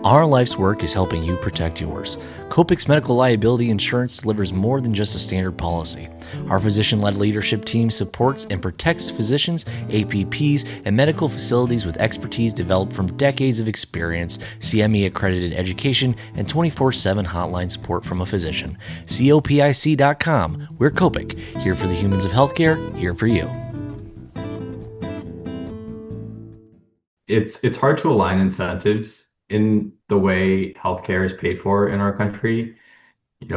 Our life's work is helping you protect yours. Copic's medical liability insurance delivers more than just a standard policy. Our physician-led leadership team supports and protects physicians, APPs, and medical facilities with expertise developed from decades of experience, CME-accredited education, and 24/7 hotline support from a physician. COPIC.com. We're Copic, here for the humans of healthcare, here for you. It's hard to align incentives in the way healthcare is paid for in our country.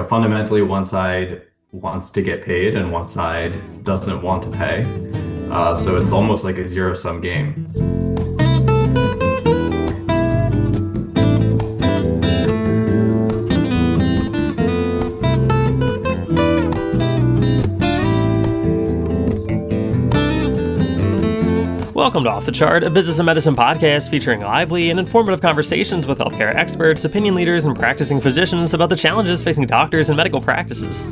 Fundamentally, one side wants to get paid and one side doesn't want to pay. So it's almost like a zero-sum game. Welcome to Off the Chart, a business and medicine podcast featuring lively and informative conversations with healthcare experts, opinion leaders, and practicing physicians about the challenges facing doctors and medical practices.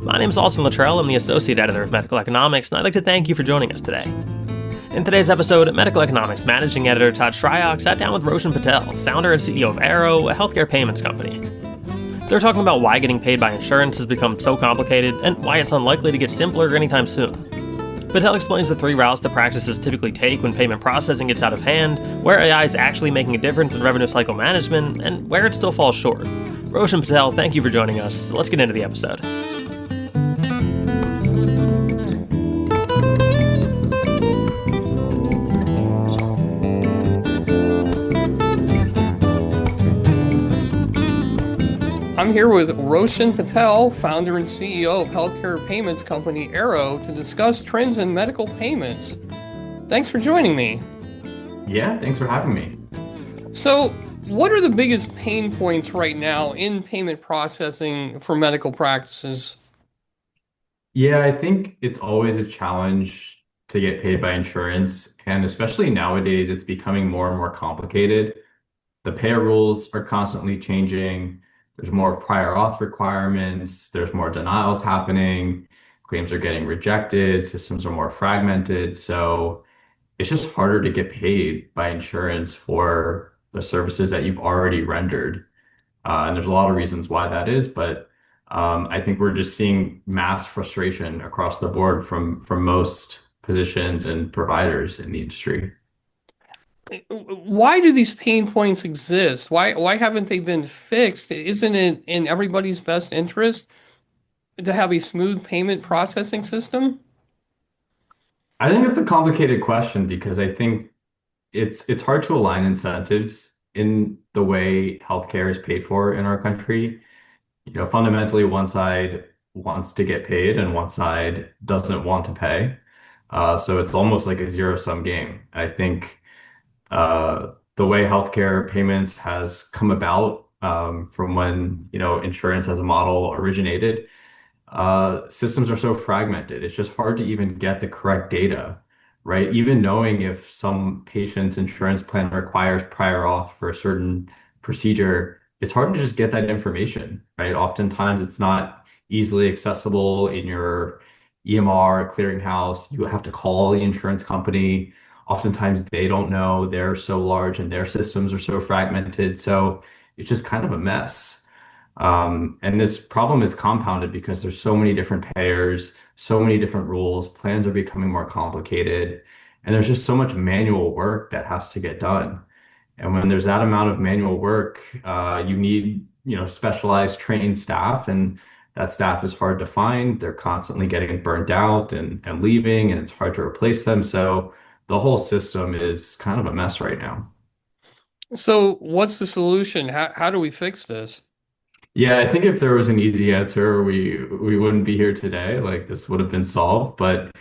My name is Austin Littrell. I'm the Associate Editor of Medical Economics, and I'd like to thank you for joining us today. In today's episode, Medical Economics Managing Editor Todd Shryock sat down with Roshan Patel, founder and CEO of Arrow, a healthcare payments company. They're talking about why getting paid by insurance has become so complicated and why it's unlikely to get simpler anytime soon. Patel explains the three routes that practices typically take when payment processing gets out of hand, where AI is actually making a difference in revenue cycle management, and where it still falls short. Roshan Patel, thank you for joining us. Let's get into the episode. I'm here with Roshan Patel, founder and CEO of healthcare payments company Arrow, to discuss trends in medical payments. Thanks for joining me. Yeah, thanks for having me. So, what are the biggest pain points right now in payment processing for medical practices? Yeah, I think it's always a challenge to get paid by insurance, and especially nowadays, it's becoming more and more complicated. The payer rules are constantly changing. There's more prior auth requirements, there's more denials happening, claims are getting rejected, systems are more fragmented. So it's just harder to get paid by insurance for the services that you've already rendered. And there's a lot of reasons why that is, but I think we're just seeing mass frustration across the board from most physicians and providers in the industry. Why do these pain points exist? Why haven't they been fixed? Isn't it in everybody's best interest to have a smooth payment processing system? I think it's a complicated question because I think it's hard to align incentives in the way healthcare is paid for in our country. Fundamentally, one side wants to get paid and one side doesn't want to pay. So it's almost like a zero-sum game. I think the way healthcare payments has come about from when insurance as a model originated, systems are so fragmented. It's just hard to even get the correct data, right? Even knowing if some patient's insurance plan requires prior auth for a certain procedure, it's hard to just get that information, right? Oftentimes it's not easily accessible in your EMR clearinghouse. You have to call the insurance company. Oftentimes they don't know, they're so large and their systems are so fragmented. So it's just kind of a mess. And this problem is compounded because there's so many different payers, so many different rules, plans are becoming more complicated, and there's just so much manual work that has to get done. And when there's that amount of manual work, you need, specialized trained staff, and that staff is hard to find. They're constantly getting burnt out and leaving, and it's hard to replace them. So the whole system is kind of a mess right now. So what's the solution? How do we fix this? Yeah, I think if there was an easy answer, we wouldn't be here today. Like this would have been solved. But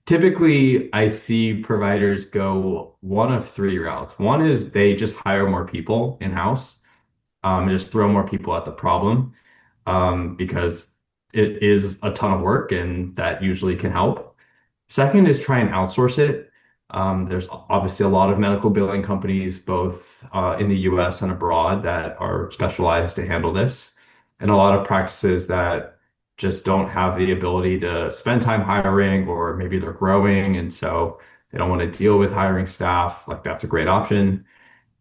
typically, I see providers go one of three routes. One is they just hire more people in-house, just throw more people at the problem, because it is a ton of work and that usually can help. Second is try and outsource it. There's obviously a lot of medical billing companies, both in the US and abroad, that are specialized to handle this, and a lot of practices that just don't have the ability to spend time hiring, or maybe they're growing and so they don't want to deal with hiring staff. Like that's a great option.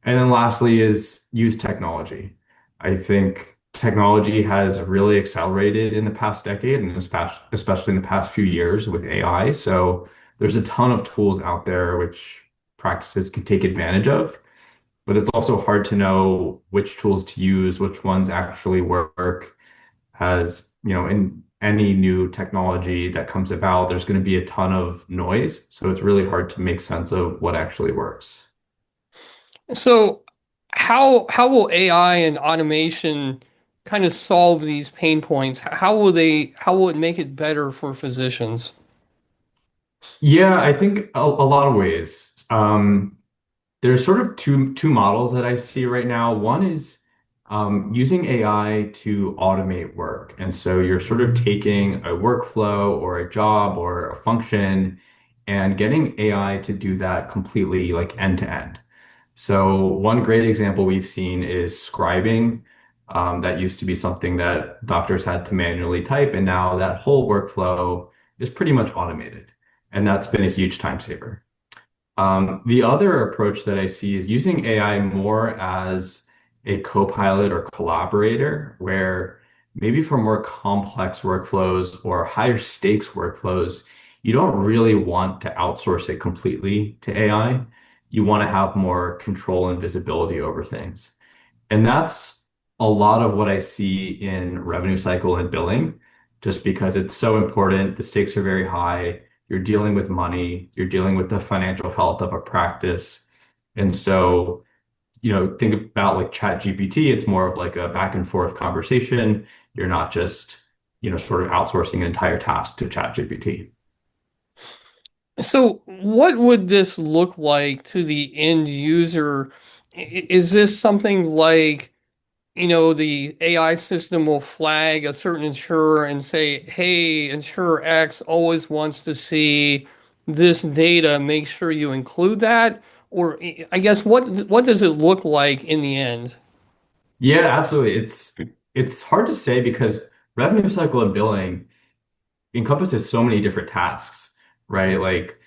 And then lastly is use technology. I think technology has really accelerated in the past decade and especially in the past few years with AI. So there's a ton of tools out there which practices can take advantage of, but it's also hard to know which tools to use, which ones actually work. As you know, in any new technology that comes about, there's going to be a ton of noise. So it's really hard to make sense of what actually works. So how will AI and automation kind of solve these pain points? How will it make it better for physicians? Yeah, I think a lot of ways. There's sort of two models that I see right now. One is using AI to automate work. And so you're sort of taking a workflow or a job or a function and getting AI to do that completely like end to end. So one great example we've seen is scribing. That used to be something that doctors had to manually type, and now that whole workflow is pretty much automated. And that's been a huge time saver. The other approach that I see is using AI more as a co-pilot or collaborator, where maybe for more complex workflows or higher stakes workflows, you don't really want to outsource it completely to AI. You want to have more control and visibility over things. And that's a lot of what I see in revenue cycle and billing, just because it's so important. The stakes are very high. You're dealing with money, you're dealing with the financial health of a practice. And so, think about like Chat GPT, it's more of like a back and forth conversation. You're not just, sort of outsourcing an entire task to Chat GPT. So what would this look like to the end user? Is this something like, the AI system will flag a certain insurer and say, hey, insurer X always wants to see this data, make sure you include that? Or I guess what does it look like in the end? Yeah, absolutely. It's hard to say because revenue cycle and billing encompasses so many different tasks, right? Like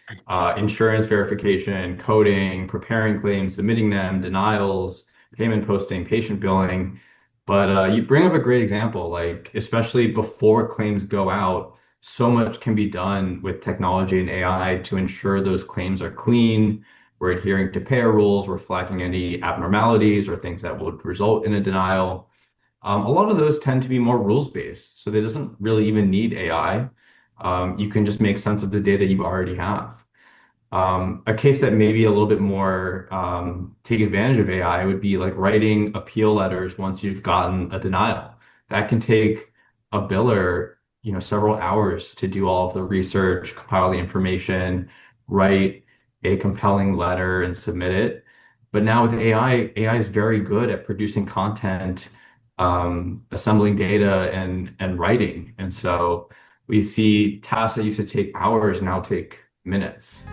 insurance verification, coding, preparing claims, submitting them, denials, payment posting, patient billing. But you bring up a great example, like especially before claims go out, so much can be done with technology and AI to ensure those claims are clean. We're adhering to payer rules, we're flagging any abnormalities or things that would result in a denial. A lot of those tend to be more rules-based, so they doesn't really even need AI. You can just make sense of the data you already have. A case that maybe a little bit more take advantage of AI would be like writing appeal letters once you've gotten a denial. That can take a biller, several hours to do all of the research, compile the information, write a compelling letter and submit it. But now with AI is very good at producing content, assembling data and writing. And so we see tasks that used to take hours now take minutes.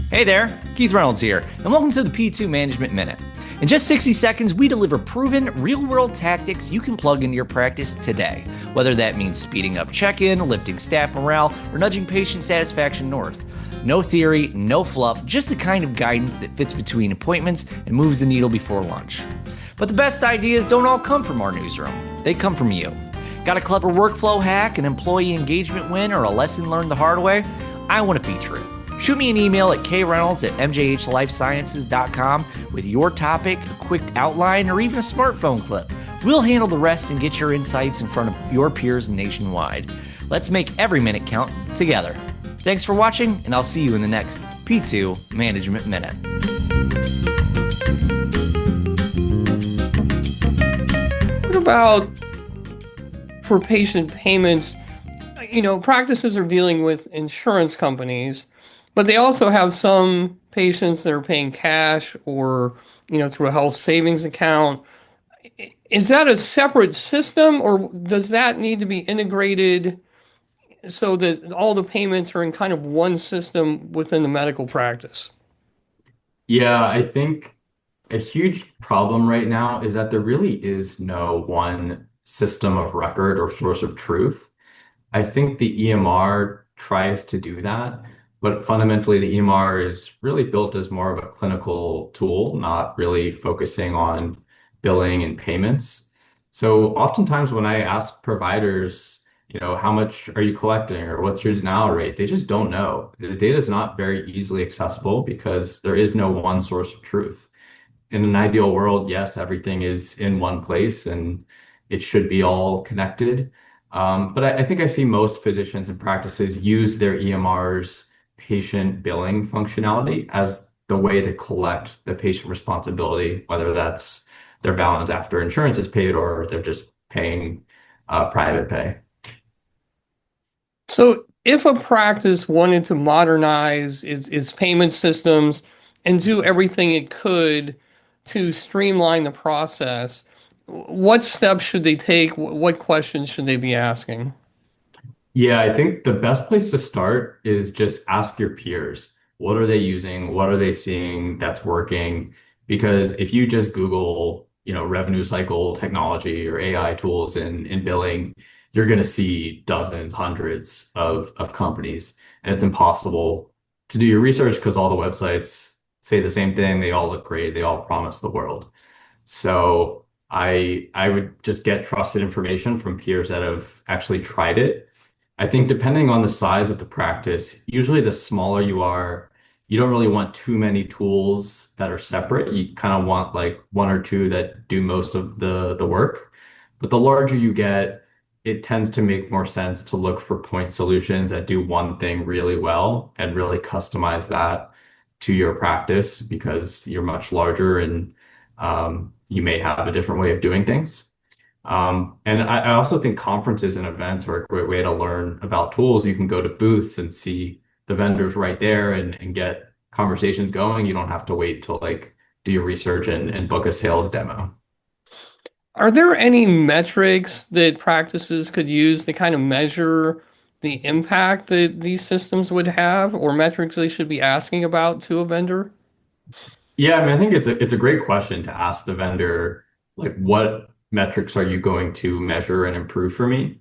Hey there, Keith Reynolds here, and welcome to the P2 Management Minute. In just 60 seconds, we deliver proven, real-world tactics you can plug into your practice today, whether that means speeding up check-in, lifting staff morale, or nudging patient satisfaction north. No theory, no fluff, just the kind of guidance that fits between appointments and moves the needle before lunch. But the best ideas don't all come from our newsroom. They come from you. Got a clever workflow hack, an employee engagement win, or a lesson learned the hard way? I want to feature it. Shoot me an email at kreynolds@mjhlifesciences.com with your topic, a quick outline, or even a smartphone clip. We'll handle the rest and get your insights in front of your peers nationwide. Let's make every minute count together. Thanks for watching, and I'll see you in the next P2 Management Minute. What about for patient payments? Practices are dealing with insurance companies, but they also have some patients that are paying cash or, through a health savings account. Is that a separate system, or does that need to be integrated so that all the payments are in kind of one system within the medical practice? Yeah, I think a huge problem right now is that there really is no one system of record or source of truth. I think the EMR tries to do that, but fundamentally the EMR is really built as more of a clinical tool, not really focusing on billing and payments. So oftentimes when I ask providers, how much are you collecting or what's your denial rate? They just don't know. The data is not very easily accessible because there is no one source of truth. In an ideal world, yes, everything is in one place and it should be all connected. But I think I see most physicians and practices use their EMR's patient billing functionality as the way to collect the patient responsibility, whether that's their balance after insurance is paid or they're just paying private pay. So if a practice wanted to modernize its payment systems and do everything it could to streamline the process, what steps should they take? What questions should they be asking? Yeah, I think the best place to start is just ask your peers. What are they using? What are they seeing that's working? Because if you just Google, revenue cycle technology or AI tools in billing, you're going to see dozens, hundreds of companies. And it's impossible to do your research because all the websites say the same thing. They all look great. They all promise the world. So I would just get trusted information from peers that have actually tried it. I think depending on the size of the practice, usually the smaller you are, you don't really want too many tools that are separate. You kind of want like one or two that do most of the work. But the larger you get, it tends to make more sense to look for point solutions that do one thing really well and really customize that to your practice because you're much larger and you may have a different way of doing things. And I also think conferences and events are a great way to learn about tools. You can go to booths and see the vendors right there and get conversations going. You don't have to wait to like do your research and book a sales demo. Are there any metrics that practices could use to kind of measure the impact that these systems would have, or metrics they should be asking about to a vendor? Yeah, I mean, I think it's a great question to ask the vendor, like, what metrics are you going to measure and improve for me?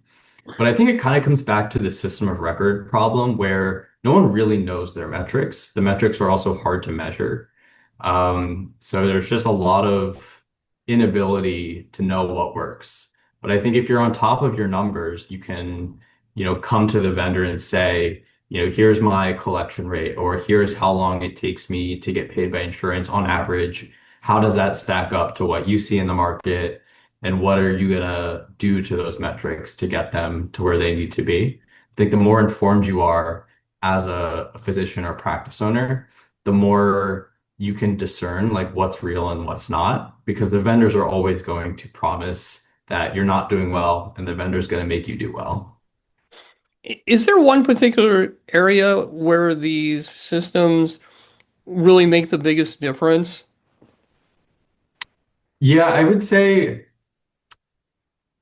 But I think it kind of comes back to the system of record problem where no one really knows their metrics. The metrics are also hard to measure. So there's just a lot of inability to know what works. But I think if you're on top of your numbers, you can, come to the vendor and say, here's my collection rate, or here's how long it takes me to get paid by insurance on average. How does that stack up to what you see in the market? And what are you gonna do to those metrics to get them to where they need to be? I think the more informed you are as a physician or practice owner, the more you can discern like what's real and what's not, because the vendors are always going to promise that you're not doing well, and the vendor's going to make you do well. Is there one particular area where these systems really make the biggest difference? Yeah, I would say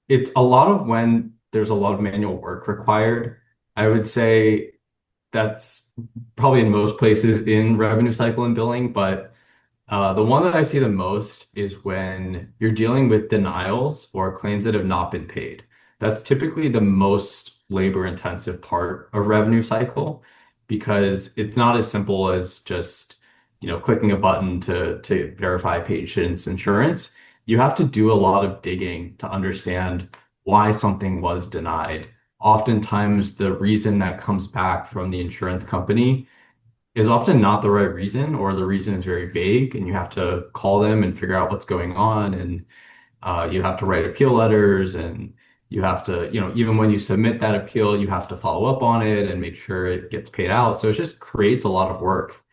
it's a lot of when there's a lot of manual work required. I would say that's probably in most places in revenue cycle and billing, but the one that I see the most is when you're dealing with denials or claims that have not been paid. That's typically the most labor intensive part of revenue cycle because it's not as simple as just, clicking a button to verify patient's insurance. You have to do a lot of digging to understand why something was denied. Oftentimes, the reason that comes back from the insurance company is often not the right reason, or the reason is very vague, and you have to call them and figure out what's going on. And you have to write appeal letters, and you have to, even when you submit that appeal, you have to follow up on it and make sure it gets paid out. So it just creates a lot of work.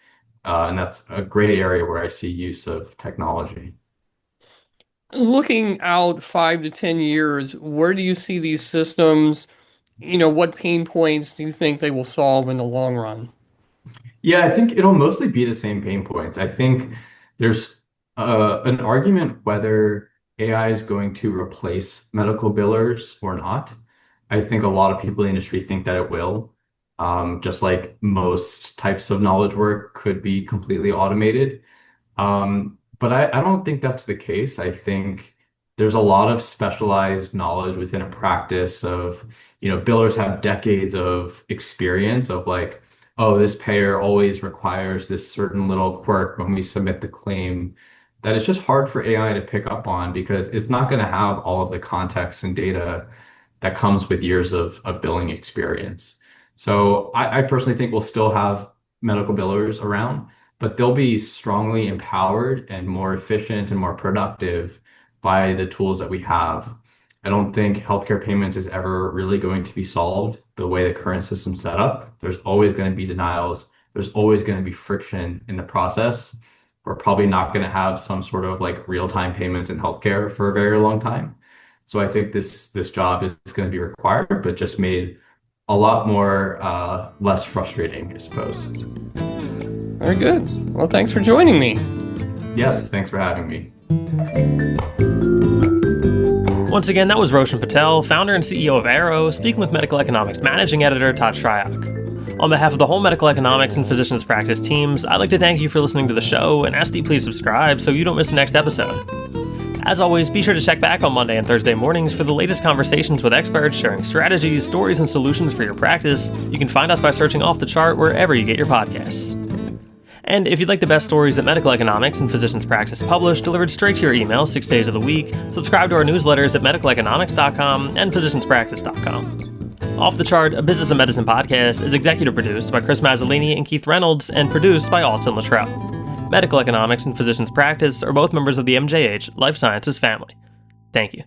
And that's a great area where I see use of technology. Looking out 5 to 10 years, where do you see these systems? What pain points do you think they will solve in the long run? Yeah, I think it'll mostly be the same pain points. I think there's an argument whether AI is going to replace medical billers or not. I think a lot of people in the industry think that it will. Just like most types of knowledge work could be completely automated. But I don't think that's the case. I think there's a lot of specialized knowledge within a practice of, billers have decades of experience of like, oh, this payer always requires this certain little quirk when we submit the claim that it's just hard for AI to pick up on because it's not going to have all of the context and data that comes with years of billing experience. So I personally think we'll still have medical billers around, but they'll be strongly empowered and more efficient and more productive by the tools that we have. I don't think healthcare payments is ever really going to be solved the way the current system's set up. There's always going to be denials. There's always going to be friction in the process. We're probably not going to have some sort of like real-time payments in healthcare for a very long time. So I think this job is going to be required, but just made a lot more less frustrating, I suppose. Very good. Well, thanks for joining me. Yes, thanks for having me. Once again, that was Roshan Patel, founder and CEO of Arrow, speaking with medical economics managing editor Todd Shryock. On behalf of the whole medical economics and physicians practice teams, I'd like to thank you for listening to the show and ask that you please subscribe so you don't miss the next episode. As always, be sure to check back on Monday and Thursday mornings for the latest conversations with experts sharing strategies, stories, and solutions for your practice. You can find us by searching Off the Chart wherever you get your podcasts. And if you'd like the best stories that medical economics and physicians practice publish delivered straight to your email 6 days of the week, subscribe to our newsletters at medicaleconomics.com and physicianspractice.com. Off the Chart, a business and medicine podcast, is executive produced by Chris Mazzolini and Keith Reynolds and produced by Austin Littrell. Medical economics and physicians practice are both members of the MJH Life Sciences family. Thank you.